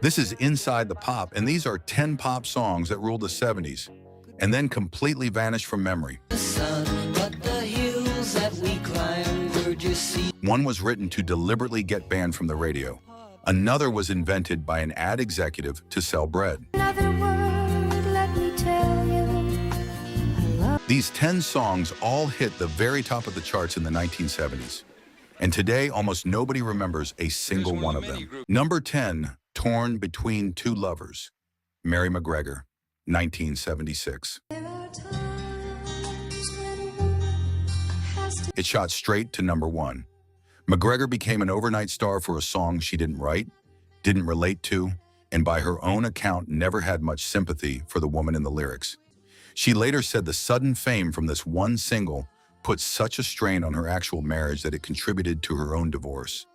This is Inside the Pop, and these are 10 pop songs that ruled the 70s and then completely vanished from memory. One was written to deliberately get banned from the radio. Another was invented by an ad executive to sell bread. These 10 songs all hit the very top of the charts in the 1970s. And today, almost nobody remembers a single one of them. Number 10, Torn Between Two Lovers, Mary McGregor, 1976. It shot straight to number 1. McGregor became an overnight star for a song she didn't write, didn't relate to, and by her own account never had much sympathy for the woman in the lyrics. She later said the sudden fame from this one single put such a strain on her actual marriage that it contributed to her own divorce.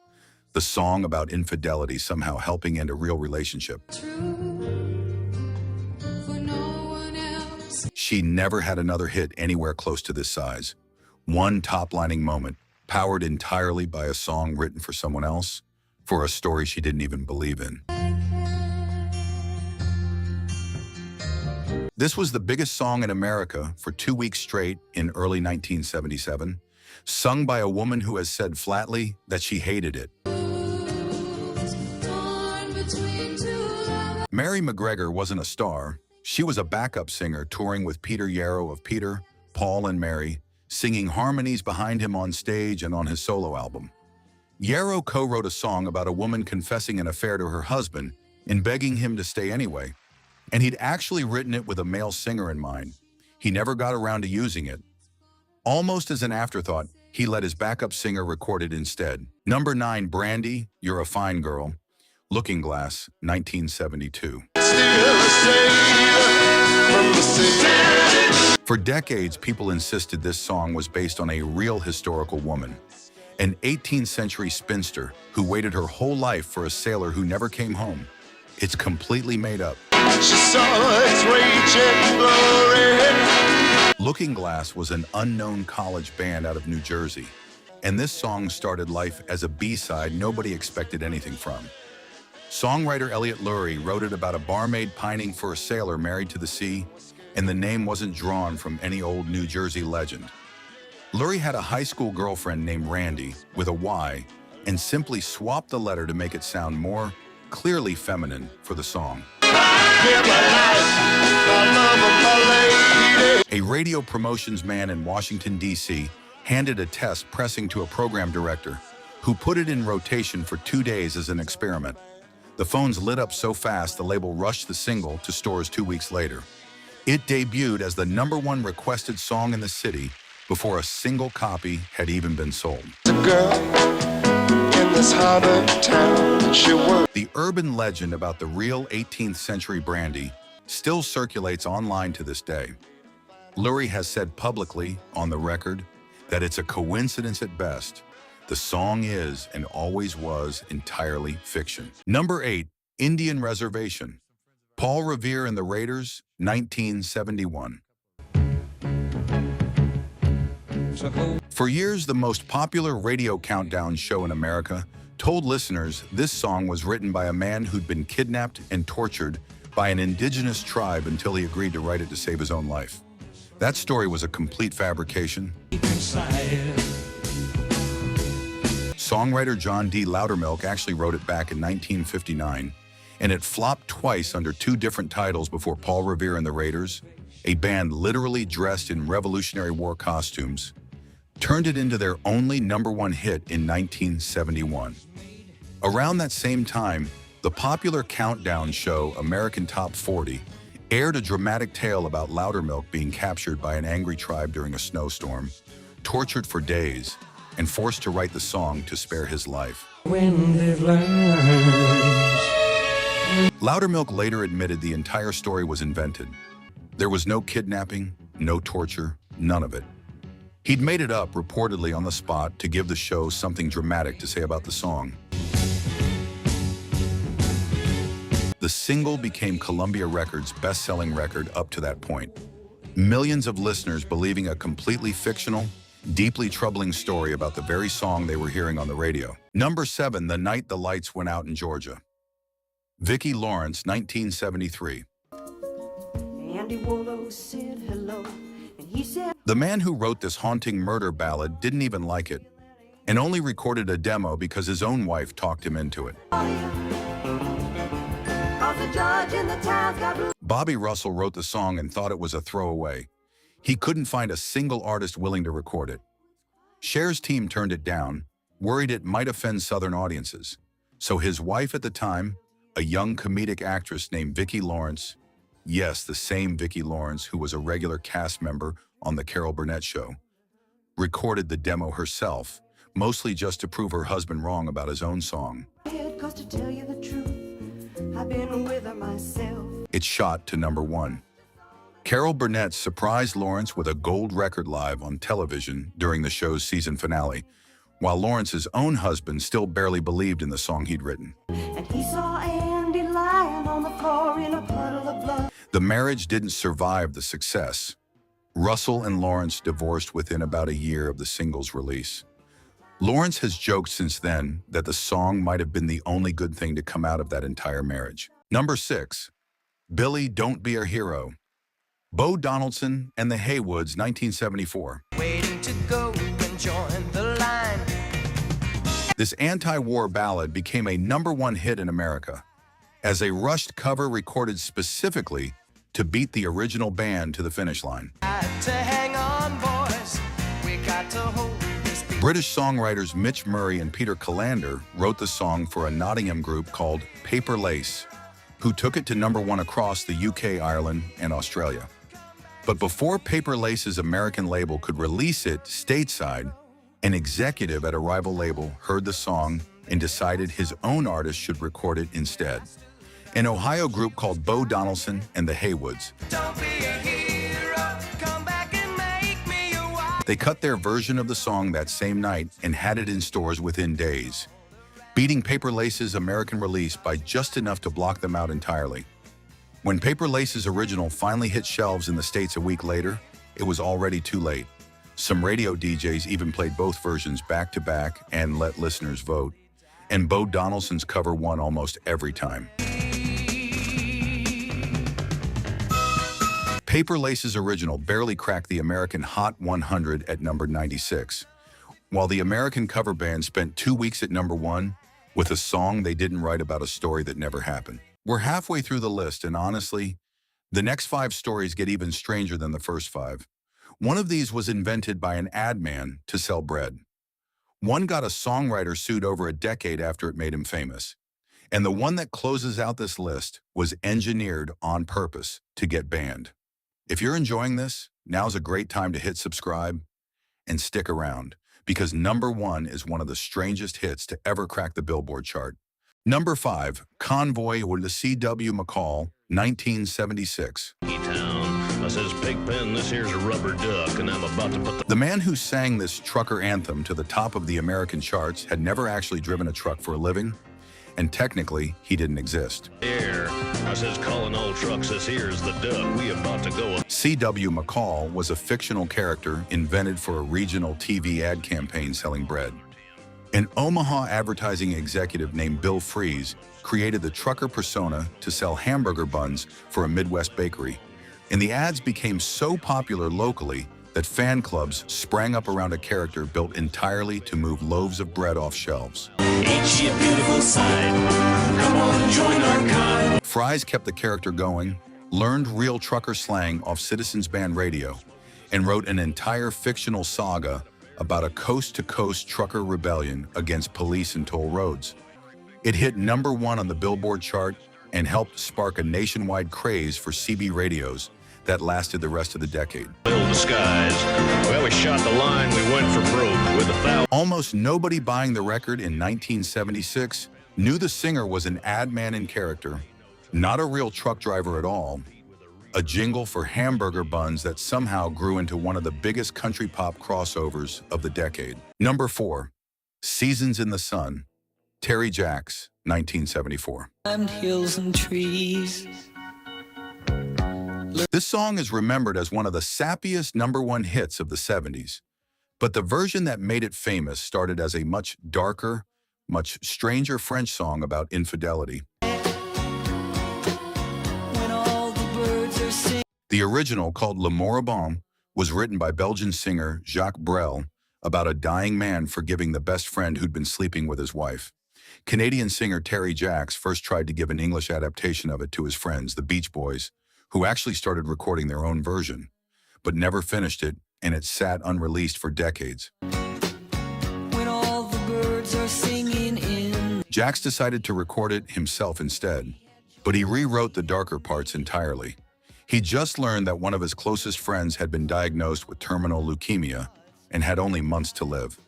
The song about infidelity somehow helping end a real relationship. She never had another hit anywhere close to this size. One top-lining moment, powered entirely by a song written for someone else, for a story she didn't even believe in. This was the biggest song in America for 2 weeks straight in early 1977, sung by a woman who has said flatly that she hated it. Mary McGregor wasn't a star. She was a backup singer touring with Peter Yarrow of Peter, Paul and Mary, singing harmonies behind him on stage and on his solo album. Yarrow co-wrote a song about a woman confessing an affair to her husband and begging him to stay anyway. And he'd actually written it with a male singer in mind. He never got around to using it. Almost as an afterthought, he let his backup singer record it instead. Number 9, Brandy, You're a Fine Girl, Looking Glass, 1972. For decades, people insisted this song was based on a real historical woman, an 18th century spinster who waited her whole life for a sailor who never came home. It's completely made up. She saw its raging glory. Looking Glass was an unknown college band out of New Jersey, and this song started life as a B-side nobody expected anything from. Songwriter Elliot Lurie wrote it about a barmaid pining for a sailor married to the sea, and the name wasn't drawn from any old New Jersey legend. Lurie had a high school girlfriend named Randy, with a Y, and simply swapped the letter to make it sound more clearly feminine for the song. A radio promotions man in Washington, D.C. handed a test pressing to a program director who put it in rotation for 2 days as an experiment. The phones lit up so fast the label rushed the single to stores 2 weeks later. It debuted as the #1 requested song in the city before a single copy had even been sold. The urban legend about the real 18th century Brandy still circulates online to this day. Lurie has said publicly, on the record, that it's a coincidence at best. The song is, and always was, entirely fiction. Number 8, Indian Reservation, Paul Revere and the Raiders, 1971. For years, the most popular radio countdown show in America told listeners this song was written by a man who'd been kidnapped and tortured by an indigenous tribe until he agreed to write it to save his own life. That story was a complete fabrication. Songwriter John D. Loudermilk actually wrote it back in 1959, and it flopped twice under 2 different titles before Paul Revere and the Raiders, a band literally dressed in Revolutionary War costumes, turned it into their only #1 hit in 1971. Around that same time, the popular countdown show American Top 40 aired a dramatic tale about Loudermilk being captured by an angry tribe during a snowstorm, tortured for days, and forced to write the song to spare his life. Loudermilk later admitted the entire story was invented. There was no kidnapping, no torture, none of it. He'd made it up reportedly on the spot to give the show something dramatic to say about the song. The single became Columbia Records' best-selling record up to that point. Millions of listeners believing a completely fictional, deeply troubling story about the very song they were hearing on the radio. Number 7, The Night the Lights Went Out in Georgia. Vicki Lawrence, 1973. Andy Warlow said hello, and he said, The man who wrote this haunting murder ballad didn't even like it, and only recorded a demo because his own wife talked him into it. Bobby Russell wrote the song and thought it was a throwaway. He couldn't find a single artist willing to record it. Cher's team turned it down, worried it might offend Southern audiences. So his wife at the time, a young comedic actress named Vicki Lawrence, yes, the same Vicki Lawrence who was a regular cast member on The Carol Burnett Show, recorded the demo herself, mostly just to prove her husband wrong about his own song. "'Cause to tell you the truth, I've been with her myself." It shot to #1. Carol Burnett surprised Lawrence with a gold record live on television during the show's season finale, while Lawrence's own husband still barely believed in the song he'd written. And he saw Andy lying on the floor in a puddle of blood. The marriage didn't survive the success. Russell and Lawrence divorced within about a year of the single's release. Lawrence has joked since then that the song might have been the only good thing to come out of that entire marriage. #6. Billy, Don't Be a Hero. Bo Donaldson and the Haywoods, 1974. Waiting to go and join the line. This anti-war ballad became a #1 hit in America, as a rushed cover recorded specifically to beat the original band to the finish line. Got to hang on, boys. We got to hold this beat. British songwriters Mitch Murray and Peter Callander wrote the song for a Nottingham group called Paper Lace, who took it to #1 across the UK, Ireland, and Australia. But before Paper Lace's American label could release it stateside, an executive at a rival label heard the song and decided his own artist should record it instead. An Ohio group called Bo Donaldson and the Haywoods. Don't be a hero. Come back and make me your wife. They cut their version of the song that same night and had it in stores within days, beating Paper Lace's American release by just enough to block them out entirely. When Paper Lace's original finally hit shelves in the States a week later, it was already too late. Some radio DJs even played both versions back to back and let listeners vote. And Bo Donaldson's cover won almost every time. Paper Lace's original barely cracked the American Hot 100 at #96, while the American cover band spent 2 weeks at #1 with a song they didn't write about a story that never happened. We're halfway through the list, and honestly, the next 5 stories get even stranger than the first 5. One of these was invented by an ad man to sell bread. One got a songwriter sued over a decade after it made him famous. And the one that closes out this list was engineered on purpose to get banned. If you're enjoying this, now's a great time to hit subscribe and stick around, because #1 is one of the strangest hits to ever crack the Billboard chart. #5, Convoy with the C.W. McCall, 1976. I says, Pigpen, this here's a rubber duck, and I'm about to put The man who sang this trucker anthem to the top of the American charts had never actually driven a truck for a living, and technically, he didn't exist. the air. I says, calling all trucks, this here's the duck. We about to go. C.W. McCall was a fictional character invented for a regional TV ad campaign selling bread. An Omaha advertising executive named Bill Freeze created the trucker persona to sell hamburger buns for a Midwest bakery, and the ads became so popular locally that fan clubs sprang up around a character built entirely to move loaves of bread off shelves. Ain't she a beautiful sight? Come on, join our convoy. Fries kept the character going, learned real trucker slang off Citizens Band radio, and wrote an entire fictional saga about a coast-to-coast trucker rebellion against police and toll roads. It hit #1 on the Billboard chart and helped spark a nationwide craze for CB radios that lasted the rest of the decade. Build the skies. Well, we shot the line, we went for broke with the Almost nobody buying the record in 1976 knew the singer was an ad man in character, not a real truck driver at all, a jingle for hamburger buns that somehow grew into one of the biggest country pop crossovers of the decade. #4, Seasons in the Sun, Terry Jacks, 1974. And hills and trees. This song is remembered as one of the sappiest #1 hits of the 70s, but the version that made it famous started as a much darker, much stranger French song about infidelity. The original, called Le Moribond, was written by Belgian singer Jacques Brel about a dying man forgiving the best friend who'd been sleeping with his wife. Canadian singer Terry Jacks first tried to give an English adaptation of it to his friends, the Beach Boys, who actually started recording their own version, but never finished it, and it sat unreleased for decades. When all the birds are singing in. Jacks decided to record it himself instead, but he rewrote the darker parts entirely. He just learned that one of his closest friends had been diagnosed with terminal leukemia and had only months to live.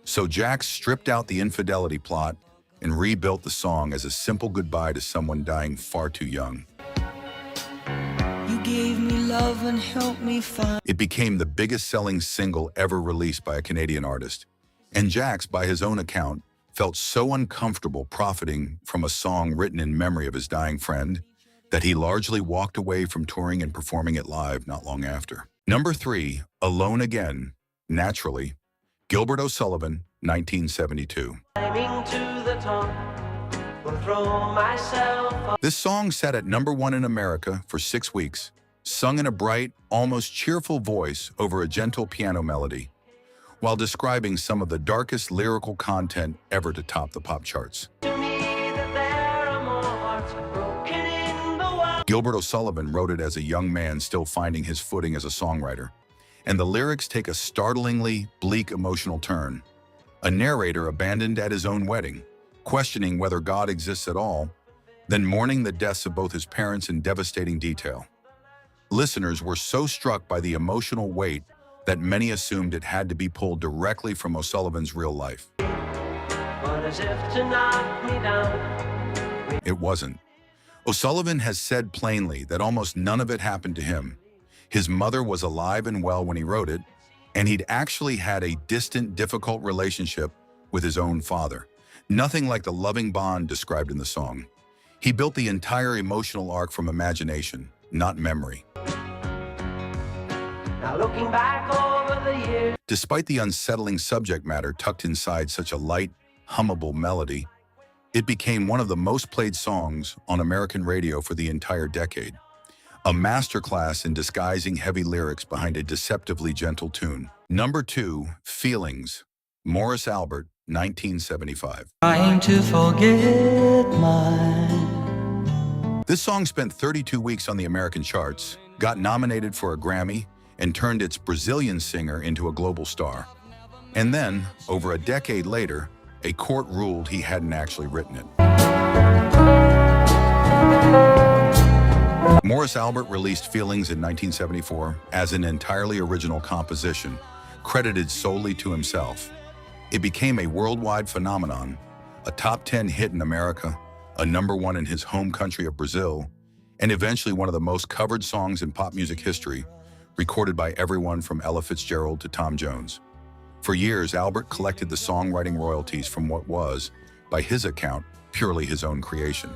So Jacks stripped out the infidelity plot and rebuilt the song as a simple goodbye to someone dying far too young. You gave me love and helped me find. It became the biggest-selling single ever released by a Canadian artist, and Jacks, by his own account, felt so uncomfortable profiting from a song written in memory of his dying friend that he largely walked away from touring and performing it live not long after. Number 3, Alone Again, Naturally, Gilbert O'Sullivan, 1972. Climbing to the top, will throw myself up. This song sat at number 1 in America for 6 weeks, sung in a bright, almost cheerful voice over a gentle piano melody, while describing some of the darkest lyrical content ever to top the pop charts. To me that there are more hearts broken in the world. Gilbert O'Sullivan wrote it as a young man still finding his footing as a songwriter, and the lyrics take a startlingly bleak emotional turn. A narrator abandoned at his own wedding, questioning whether God exists at all, then mourning the deaths of both his parents in devastating detail. Listeners were so struck by the emotional weight that many assumed it had to be pulled directly from O'Sullivan's real life. But as if to knock me down. It wasn't. O'Sullivan has said plainly that almost none of it happened to him. His mother was alive and well when he wrote it, and he'd actually had a distant, difficult relationship with his own father. Nothing like the loving bond described in the song. He built the entire emotional arc from imagination, not memory. Now looking back over the years. Despite the unsettling subject matter tucked inside such a light, hummable melody, it became one of the most played songs on American radio for the entire decade. A masterclass in disguising heavy lyrics behind a deceptively gentle tune. Number 2, Feelings, Morris Albert, 1975. Trying to forget mine. This song spent 32 weeks on the American charts, got nominated for a Grammy, and turned its Brazilian singer into a global star. And then, over a decade later, a court ruled he hadn't actually written it. Morris Albert released Feelings in 1974 as an entirely original composition, credited solely to himself. It became a worldwide phenomenon, a top 10 hit in America, a number 1 in his home country of Brazil, and eventually one of the most covered songs in pop music history, recorded by everyone from Ella Fitzgerald to Tom Jones. For years, Albert collected the songwriting royalties from what was, by his account, purely his own creation.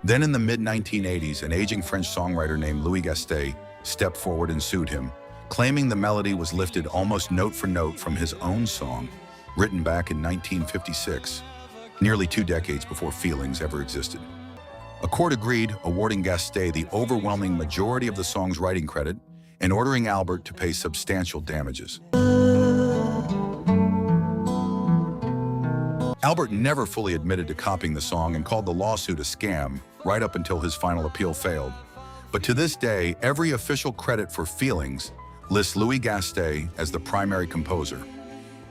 Then in the mid-1980s, an aging French songwriter named Louis Gastet stepped forward and sued him, claiming the melody was lifted almost note for note from his own song, written back in 1956, nearly 2 decades before Feelings ever existed. A court agreed, awarding Gastet the overwhelming majority of the song's writing credit and ordering Albert to pay substantial damages. Albert never fully admitted to copying the song and called the lawsuit a scam right up until his final appeal failed. But to this day, every official credit for Feelings lists Louis Gastet as the primary composer,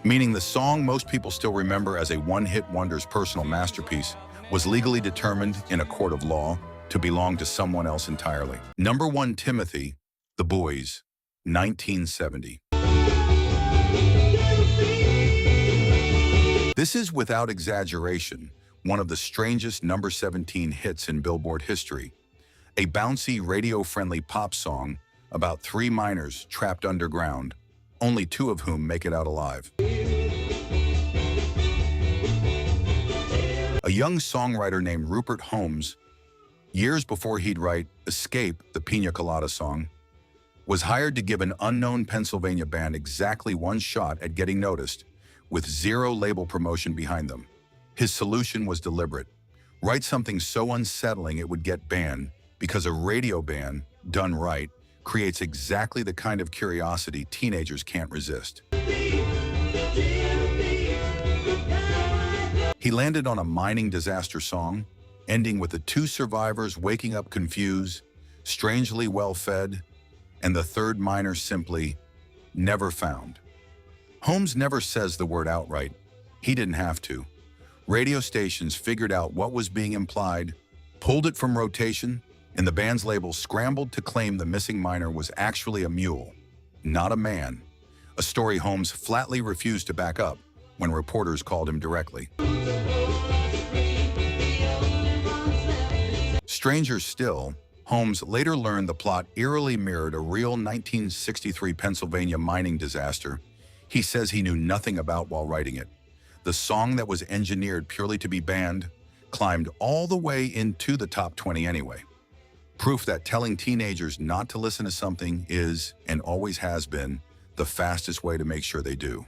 meaning the song most people still remember as a one-hit wonder's personal masterpiece was legally determined in a court of law to belong to someone else entirely. Number 1, Timothy, The Boys, 1970. This is, without exaggeration, one of the strangest number 17 hits in Billboard history. A bouncy, radio-friendly pop song about 3 miners trapped underground, only 2 of whom make it out alive. A young songwriter named Rupert Holmes, years before he'd write Escape, the Pina Colada song, was hired to give an unknown Pennsylvania band exactly 1 shot at getting noticed, with 0 label promotion behind them. His solution was deliberate. Write something so unsettling it would get banned, because a radio ban, done right, creates exactly the kind of curiosity teenagers can't resist. He landed on a mining disaster song, ending with the two survivors waking up confused, strangely well-fed, and the third miner simply never found. Holmes never says the word outright. He didn't have to. Radio stations figured out what was being implied, pulled it from rotation, and the band's label scrambled to claim the missing miner was actually a mule, not a man, a story Holmes flatly refused to back up when reporters called him directly. Stranger still, Holmes later learned the plot eerily mirrored a real 1963 Pennsylvania mining disaster he says he knew nothing about while writing it. The song that was engineered purely to be banned climbed all the way into the top 20 anyway. Proof that telling teenagers not to listen to something is, and always has been, the fastest way to make sure they do.